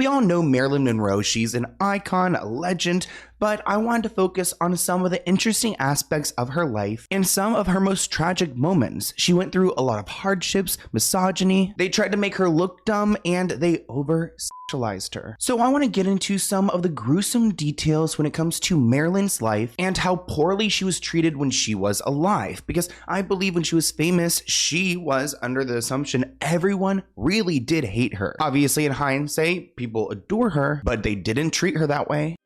We all know Marilyn Monroe, she's an icon, a legend, but I wanted to focus on some of the interesting aspects of her life and some of her most tragic moments. She went through a lot of hardships, misogyny, they tried to make her look dumb, and they over-sexualized her. So I want to get into some of the gruesome details when it comes to Marilyn's life and how poorly she was treated when she was alive, because I believe when she was famous, she was under the assumption everyone really did hate her. Obviously, in hindsight, people adore her, but they didn't treat her that way.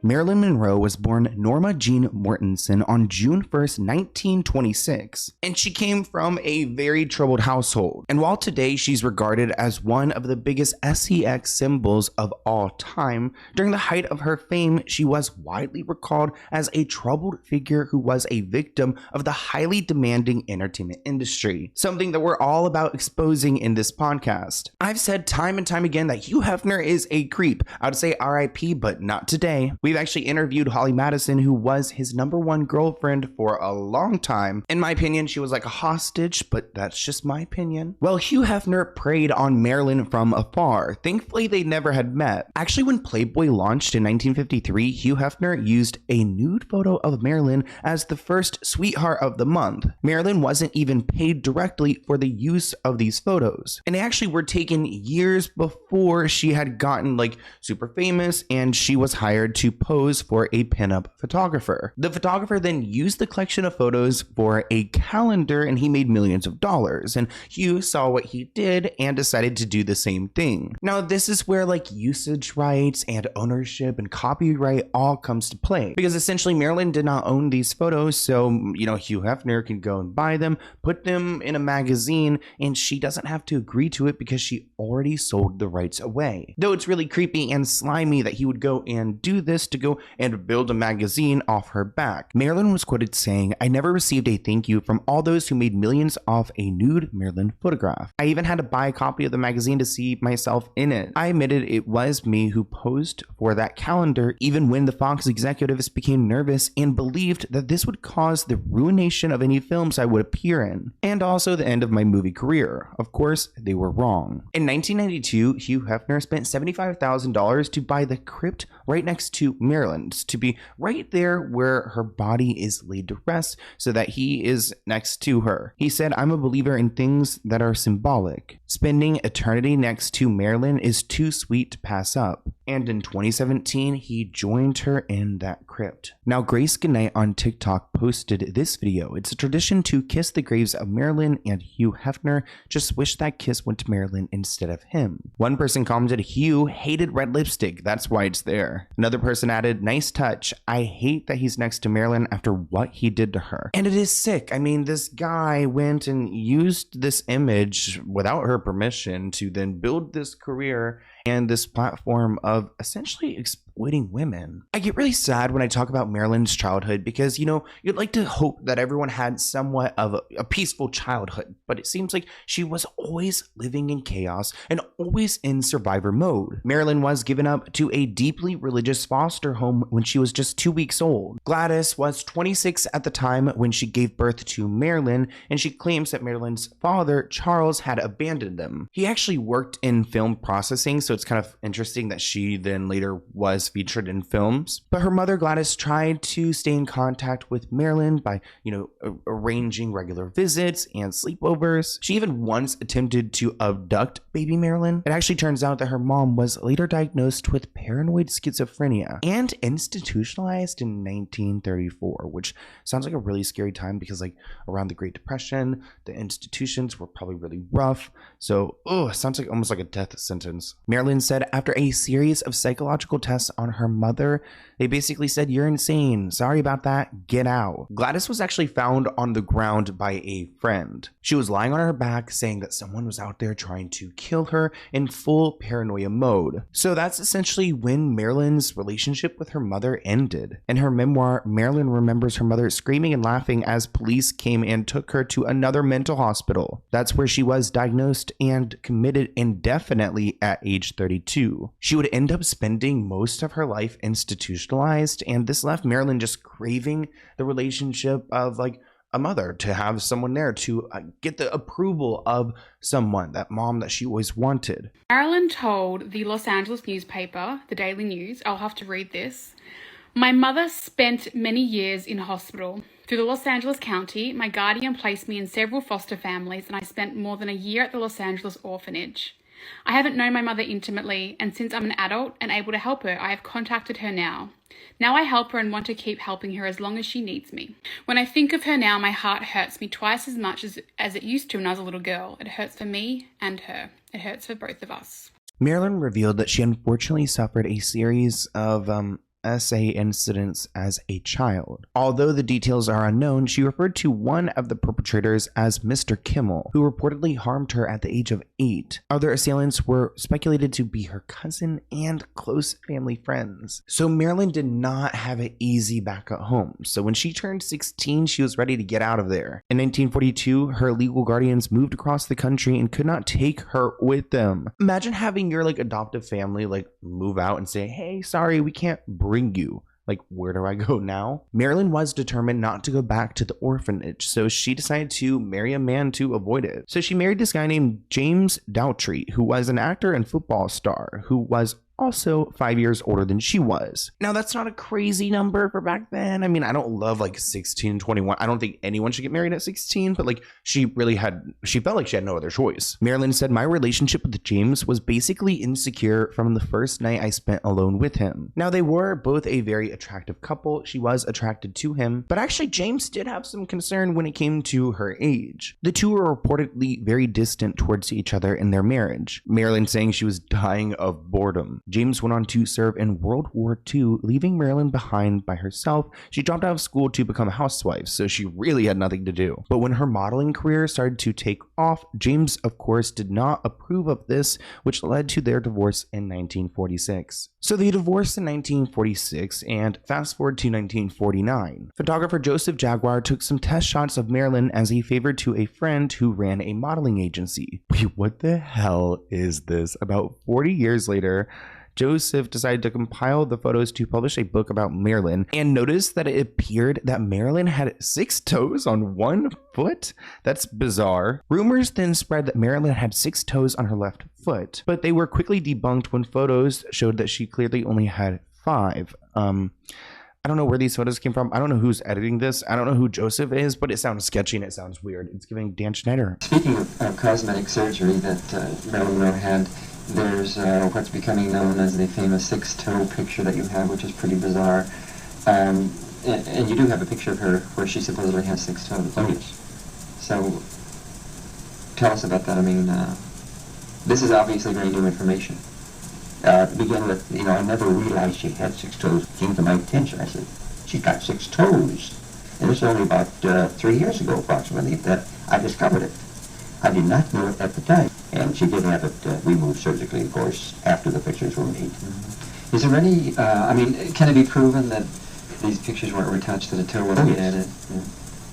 Marilyn Monroe was born Norma Jean Mortensen on June 1st, 1926, and she came from a very troubled household. And while today she's regarded as one of the biggest sex symbols of all time, during the height of her fame, she was widely recalled as a troubled figure who was a victim of the highly demanding entertainment industry, something that we're all about exposing in this podcast. I've said time and time again that Hugh Hefner is a creep. I would say RIP, but not today. We've actually interviewed Holly Madison, who was his #1 girlfriend for a long time. In my opinion, she was like a hostage, but that's just my opinion. Well, Hugh Hefner preyed on Marilyn from afar. Thankfully, they never had met. Actually, when Playboy launched in 1953, Hugh Hefner used a nude photo of Marilyn as the first sweetheart of the month. Marilyn wasn't even paid directly for the use of these photos, and they actually were taken years before she had gotten like super famous, and she was hired to pose for a pinup photographer. The photographer then used the collection of photos for a calendar, and he made millions of dollars, and Hugh saw what he did and decided to do the same thing. Now this is where like usage rights and ownership and copyright all comes to play, because essentially Marilyn did not own these photos, so Hugh Hefner can go and buy them, put them in a magazine, and she doesn't have to agree to it because she already sold the rights away. Though it's really creepy and slimy that he would go and do this to go and build a magazine off her back. Marilyn was quoted saying, "I never received a thank you from all those who made millions off a nude Marilyn photograph. I even had to buy a copy of the magazine to see myself in it. I admitted it was me who posed for that calendar, even when the Fox executives became nervous and believed that this would cause the ruination of any films I would appear in, and also the end of my movie career. Of course, they were wrong." In 1992, Hugh Hefner spent $75,000 to buy the crypt right next to Marilyn's, to be right there where her body is laid to rest so that he is next to her. He said, "I'm a believer in things that are symbolic. Spending eternity next to Marilyn is too sweet to pass up." And in 2017, he joined her in that crypt. Now, Grace Goodnight on TikTok posted this video. It's a tradition to kiss the graves of Marilyn and Hugh Hefner. Just wish that kiss went to Marilyn instead of him. One person commented, "Hugh hated red lipstick. That's why it's there." Another person added, "Nice touch. I hate that he's next to Marilyn after what he did to her." And it is sick. I mean, this guy went and used this image without her permission to then build this career and this platform of essentially exploiting women. I get really sad when I talk about Marilyn's childhood because, you'd like to hope that everyone had somewhat of a peaceful childhood, but it seems like she was always living in chaos and always in survivor mode. Marilyn was given up to a deeply religious foster home when she was just 2 weeks old. Gladys was 26 at the time when she gave birth to Marilyn, and she claims that Marilyn's father, Charles, had abandoned them. He actually worked in film processing, so it's kind of interesting that she then later was featured in films. But her mother, Gladys, tried to stay in contact with Marilyn by, arranging regular visits and sleepovers. She even once attempted to abduct baby Marilyn. It actually turns out that her mom was later diagnosed with paranoid schizophrenia and institutionalized in 1934, which sounds like a really scary time because around the Great Depression, the institutions were probably really rough. So, it sounds like almost like a death sentence. Marilyn said after a series of psychological tests on her mother, they basically said, "You're insane. Sorry about that. Get out." Gladys was actually found on the ground by a friend. She was lying on her back saying that someone was out there trying to kill her in full paranoia mode. So that's essentially when Marilyn's relationship with her mother ended. In her memoir, Marilyn remembers her mother screaming and laughing as police came and took her to another mental hospital. That's where she was diagnosed and committed indefinitely at age 32. She would end up spending most of her life institutionalized, and this left Marilyn just craving the relationship of a mother, to have someone there to get the approval of someone, that mom that she always wanted. Marilyn told the Los Angeles newspaper, the Daily News, I'll have to read this, "My mother spent many years in hospital. Through the Los Angeles County, my guardian placed me in several foster families, and I spent more than a year at the Los Angeles orphanage. I haven't known my mother intimately, and since I'm an adult and able to help her, I have contacted her now. Now I help her and want to keep helping her as long as she needs me. When I think of her now, my heart hurts me twice as much as it used to when I was a little girl. It hurts for me and her. It hurts for both of us." Marilyn revealed that she unfortunately suffered a series of SA incidents as a child. Although the details are unknown, she referred to one of the perpetrators as Mr. Kimmel, who reportedly harmed her at the age of 8. Other assailants were speculated to be her cousin and close family friends. So Marilyn did not have it easy back at home. So when she turned 16, she was ready to get out of there. In 1942, her legal guardians moved across the country and could not take her with them. Imagine having your adoptive family move out and say, "Hey, sorry, we can't bring you." Where do I go now? Marilyn was determined not to go back to the orphanage, so she decided to marry a man to avoid it. So she married this guy named James Doughty, who was an actor and football star, who was also 5 years older than she was. Now, that's not a crazy number for back then. I mean, I don't love 16, 21. I don't think anyone should get married at 16, but she felt like she had no other choice. Marilyn said, "My relationship with James was basically insecure from the first night I spent alone with him." Now, they were both a very attractive couple. She was attracted to him, but actually James did have some concern when it came to her age. The two were reportedly very distant towards each other in their marriage. Marilyn saying she was dying of boredom. James went on to serve in World War II, leaving Marilyn behind by herself. She dropped out of school to become a housewife, so she really had nothing to do. But when her modeling career started to take off, James, of course, did not approve of this, which led to their divorce in 1946. So they divorced in 1946, and fast forward to 1949. Photographer Joseph Jaguar took some test shots of Marilyn as a favor to a friend who ran a modeling agency. Wait, what the hell is this? About 40 years later, Joseph decided to compile the photos to publish a book about Marilyn, and noticed that it appeared that Marilyn had 6 toes on 1 foot. That's bizarre. Rumors then spread that Marilyn had 6 toes on her left foot, but they were quickly debunked when photos showed that she clearly only had 5. I don't know where these photos came from. I don't know who's editing this. I don't know who Joseph is, but it sounds sketchy and it sounds weird. It's giving Dan Schneider. Speaking of cosmetic surgery that Marilyn Monroe had, there's what's becoming known as the famous 6-toe picture that you have, which is pretty bizarre. And you do have a picture of her where she supposedly has 6 toes. Oh, yes. So, tell us about that. I mean, this is obviously very new information. To begin with, I never realized she had 6 toes. It came to my attention. I said, she's got 6 toes. And it's only about 3 years ago, approximately, that I discovered it. I did not know it at the time. And she did have it removed surgically, of course, after the pictures were made. Mm-hmm. Is there any, can it be proven that these pictures weren't retouched to the toe when they added? Yeah.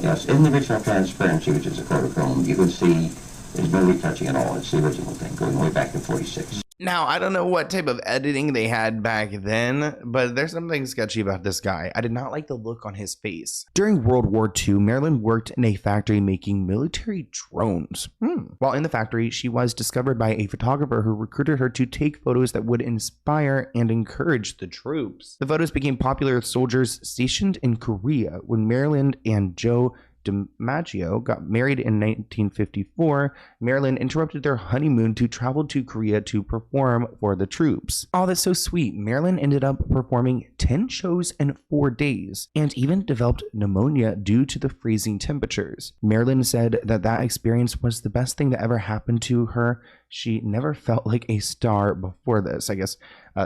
Yes, in the original transparency, which is a photochrome, you can see there's no retouching at all. It's the original thing, going way back to 46. Now, I don't know what type of editing they had back then, but there's something sketchy about this guy. I did not like the look on his face. During World War II, Marilyn worked in a factory making military drones. While in the factory, she was discovered by a photographer who recruited her to take photos that would inspire and encourage the troops. The photos became popular with soldiers stationed in Korea. When Marilyn and Joe DiMaggio got married in 1954, Marilyn interrupted their honeymoon to travel to Korea to perform for the troops. Oh, that's so sweet. Marilyn ended up performing 10 shows in 4 days and even developed pneumonia due to the freezing temperatures. Marilyn said that experience was the best thing that ever happened to her. She never felt like a star before this. I guess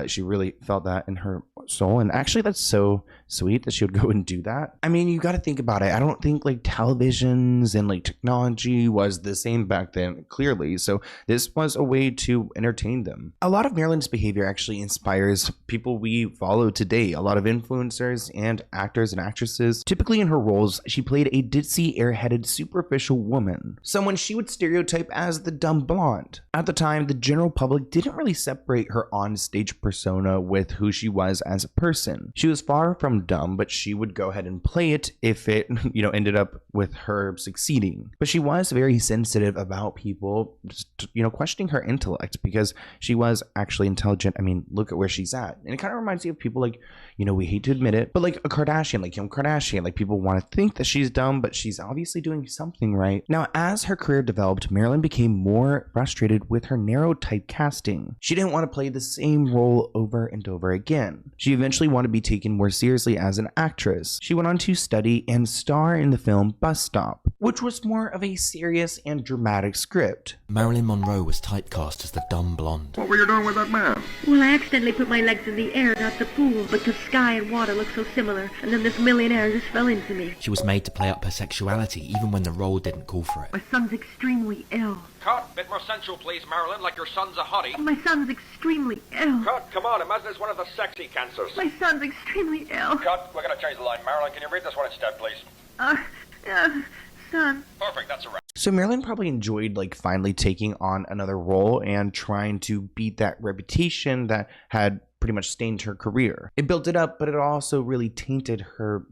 she really felt that in her soul. And actually, that's so sweet that she would go and do that. I mean, you got to think about it. I don't think televisions and technology was the same back then, clearly. So this was a way to entertain them. A lot of Marilyn's behavior actually inspires people we follow today. A lot of influencers and actors and actresses. Typically in her roles, she played a ditzy, airheaded, superficial woman. Someone she would stereotype as the dumb blonde. At the time, the general public didn't really separate her on-stage persona with who she was as a person. She was far from dumb, but she would go ahead and play it if it, ended up with her succeeding. But she was very sensitive about people, just, questioning her intellect because she was actually intelligent. I mean, look at where she's at. And it kind of reminds me of people like, we hate to admit it, but like a Kardashian, like Kim Kardashian, like people want to think that she's dumb, but she's obviously doing something right. Now, as her career developed, Marilyn became more frustrated with her narrow typecasting. She didn't want to play the same role over and over again. She eventually wanted to be taken more seriously as an actress. She went on to study and star in the film Bus Stop, which was more of a serious and dramatic script. Marilyn Monroe was typecast as the dumb blonde. What were you doing with that man? Well, I accidentally put my legs in the air, not the pool, because sky and water look so similar, and then this millionaire just fell into me. She was made to play up her sexuality even when the role didn't call for it. My son's extremely ill. Cut. Bit more sensual, please, Marilyn, like your son's a hottie. My son's extremely ill. Cut. Come on, imagine it's one of the sexy cancers. My son's extremely ill. Cut. We're gonna change the line. Marilyn, can you read this one instead, please? Son. Perfect, that's a wrap. So Marilyn probably enjoyed finally taking on another role and trying to beat that reputation that had pretty much stained her career. It built it up, but it also really tainted her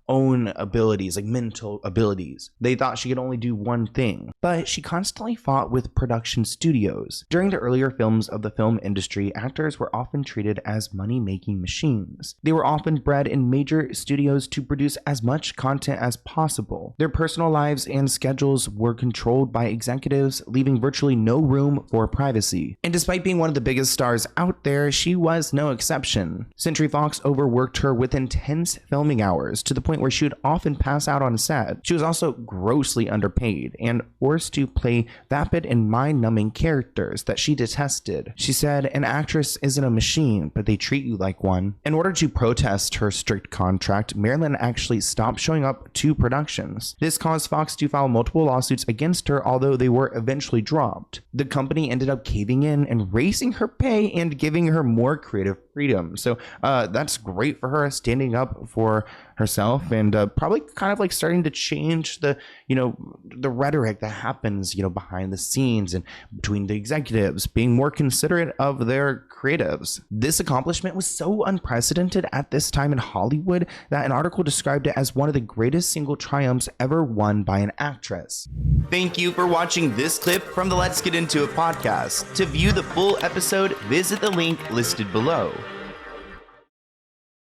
own abilities, mental abilities. They thought she could only do one thing, but she constantly fought with production studios. During the earlier films of the film industry, actors were often treated as money-making machines. They were often bred in major studios to produce as much content as possible. Their personal lives and schedules were controlled by executives, leaving virtually no room for privacy. And despite being one of the biggest stars out there, she was no exception. Century Fox overworked her with intense filming hours to the point where she would often pass out on set. She was also grossly underpaid and forced to play vapid and mind-numbing characters that she detested. She said, "An actress isn't a machine, but they treat you like one." In order to protest her strict contract, Marilyn actually stopped showing up to productions. This caused Fox to file multiple lawsuits against her, although they were eventually dropped. The company ended up caving in and raising her pay and giving her more creative freedom. So that's great for her, standing up for herself and probably kind of starting to change the the rhetoric that happens behind the scenes and between the executives, being more considerate of their creatives. This accomplishment was so unprecedented at this time in Hollywood that an article described it as one of the greatest single triumphs ever won by an actress. Thank you for watching this clip from the Let's Get Into It podcast. To view the full episode, visit the link listed below.